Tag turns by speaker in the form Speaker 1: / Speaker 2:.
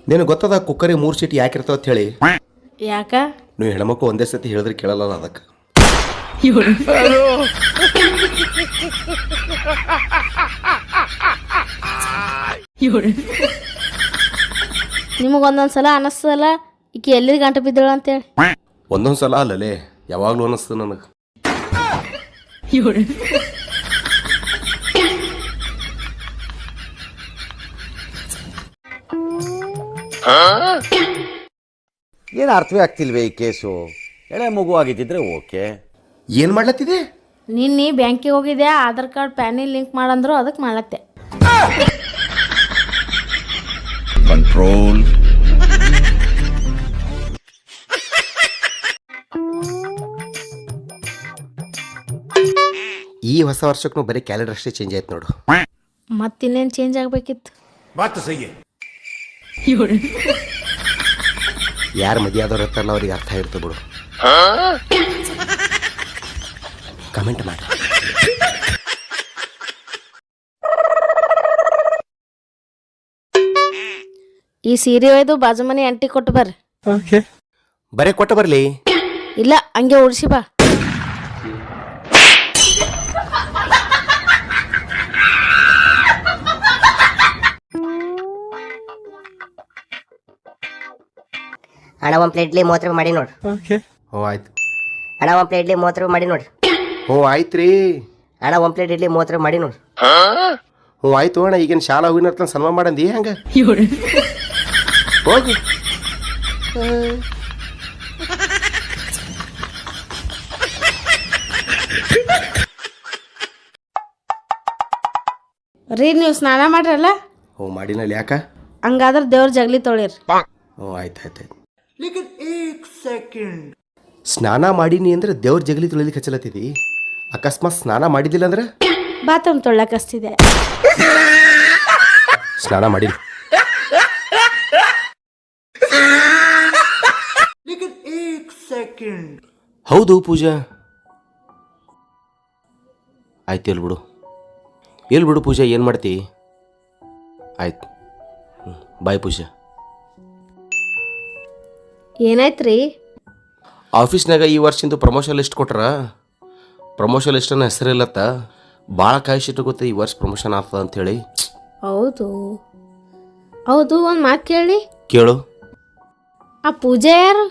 Speaker 1: ನಿನಗೆ ಗೊತ್ತದ ಕುಕ್ಕರಿಗೆ 3 ಸೀಟಿ ಯಾಕಿರ್ತಾವ ಅಂತ ಹೇಳಿ?
Speaker 2: ಯಾಕ?
Speaker 1: ನೀವು ಹೆಣ್ಮಕ್ಳು ಒಂದೇ ಸತಿ ಹೇಳಿದ್ರೆ ಕೇಳಲ್ಲ ಅದಕ್ಕೆ.
Speaker 2: ನಿಮಗೊಂದೊಂದ್ಸಲ ಅನಸ್ತದಲ್ಲ ಈಕಿ ಎಲ್ಲಿ ಗಂಟೆ ಬಿದ್ದಳು ಅಂತೇಳಿ?
Speaker 1: ಒಂದೊಂದು ಸಲ ಅಲ್ಲಲೇ, ಯಾವಾಗಲೂ ಅನ್ನಿಸ್ತದೆ ನನಗೆ.
Speaker 3: ಏನು ಅರ್ಥವೇ ಆಗ್ತಿಲ್ವೇ ಈ ಕೇಸು? ಎಳೆ ಮಗು ಆಗಿದ್ದಿದ್ರೆ ಓಕೆ.
Speaker 1: ಏನು ಮಾಡ್ಲತ್ತಿದೆ?
Speaker 2: ನಿನ್ನೆ ಬ್ಯಾಂಕಿಗೆ ಹೋಗಿದ್ದೆ, ಆಧಾರ್ ಕಾರ್ಡ್ ಪ್ಯಾನಿಗೆ ಲಿಂಕ್ ಮಾಡಂದ್ರು ಅದಕ್ಕೆ ಮಾಡ್ಲತ್ತೆ.
Speaker 4: ಕಂಟ್ರೋಲ್.
Speaker 1: ಈ ಹೊಸ ವರ್ಷಕ್ಕೂ ಬರೀ ಕ್ಯಾಲೆಂಡರ್ ಅಷ್ಟೇ ಚೇಂಜ್ ಆಯ್ತು ನೋಡು.
Speaker 2: ಮತ್ತಿನ್ನೇನು ಚೇಂಜ್ ಆಗಬೇಕಿತ್ತು?
Speaker 1: ಯಾರು ಮದುವೆ ಆದವ್ರು ಇರ್ತಾರಲ್ಲ ಅವ್ರಿಗೆ ಅರ್ಥ ಇರ್ತದೆ ಬಿಡು. ಕಮೆಂಟ್ ಮಾಡಿ.
Speaker 2: ಈ ಸೀರೆ ಒಯ್ದು ಬಾಜು ಮನೆ ಅಂಟಿ ಕೊಟ್ಟು ಬರ್ರಿ.
Speaker 1: ಬರೇ ಕೊಟ್ಟು ಬರಲಿ?
Speaker 2: ಇಲ್ಲ, ಹಂಗೆ ಉಡ್ಸಿ ಬಾ.
Speaker 5: ಅಣ್ಣ ಒಂದು ಪ್ಲೇಟ್ಲಿ 30 ರೂಪಾಯಿ ಮಾಡಿ ನೋಡ್ರಿ.
Speaker 1: ಹ್ಞೂ ಆಯ್ತು.
Speaker 5: ಅಣ್ಣ ಒಂದು ಪ್ಲೇಟ್ಲಿ 30 ರೂಪಾಯಿ ಮಾಡಿ ನೋಡ್ರಿ.
Speaker 1: ಹ್ಞೂ ಆಯ್ತು ರೀ.
Speaker 5: ಅಣ್ಣ ಒಂದು ಪ್ಲೇಟ್ ಇಡ್ಲಿ 30 ರೂಪಾಯಿ ಮಾಡಿ ನೋಡ್ರಿ.
Speaker 1: ಹ್ಞೂ ಆಯ್ತು ಅಣ್ಣ. ಈಗೇನು ಶಾಲಾ ಹೋಗಿನ ಸನ್ಮಾನ ಮಾಡಂದಿ ಹಂಗೆ? ಹೋಗಿ.
Speaker 2: ರೀ, ನೀವು ಸ್ನಾನ ಮಾಡ್ರಲ್ಲ?
Speaker 1: ಹ್ಞೂ ಮಾಡಿನಲ್ಲಿ. ಯಾಕ?
Speaker 2: ಹಂಗಾದ್ರೆ ದೇವ್ರ ಜಗಲಿ ತೊಳಿರಿ.
Speaker 1: ಹ್ಞೂ ಆಯ್ತು ಆಯ್ತು ಆಯ್ತು. ಸ್ನಾನ ಮಾಡೀನಿ ಅಂದ್ರೆ ದೇವ್ರ ಜಗಲಿ ತೊಳಿಲಿಕ್ಕೆ ಹಚ್ಚಲತ್ತಿದಿ? ಅಕಸ್ಮಾತ್ ಸ್ನಾನ ಮಾಡಿದ್ದಿಲ್ಲ ಅಂದ್ರೆ?
Speaker 2: ಬಾತ್ರೂಮ್ ತೊಳ್ಳಕ್ಕೆ ಹಚ್ತಿದೆ.
Speaker 1: ಸ್ನಾನ ಮಾಡಿ. ಹೌದು ಪೂಜಾ. ಆಯ್ತು, ಎಲ್ಲಿ ಬಿಡು ಎಲ್ಲಿ ಬಿಡು ಪೂಜಾ, ಏನು ಮಾಡ್ತಿ? ಆಯ್ತು, ಬಾಯ್ ಪೂಜಾ.
Speaker 2: ಏನಾಯ್ತು ರೀ?
Speaker 1: ಆಫೀಸ್ನಾಗ ಈ ವರ್ಷದಿಂದ ಪ್ರಮೋಷನ್ ಲಿಸ್ಟ್ ಕೊಟ್ರ. ಪ್ರಮೋಷನ್ ಲಿಸ್ಟನ್ನ ಹೆಸರಿಲ್ಲತ್ತ. ಭಾಳ ಕಾಯಿಸಿಟ್ಟು ಗೊತ್ತ ಈ ವರ್ಷ ಪ್ರಮೋಷನ್ ಆಗ್ತದ ಅಂಥೇಳಿ.
Speaker 2: ಹೌದು ಹೌದು, ಒಂದು ಮಾತು ಕೇಳಿ.
Speaker 1: ಕೇಳು.
Speaker 2: ಆ ಪೂಜೆ ಯಾರು?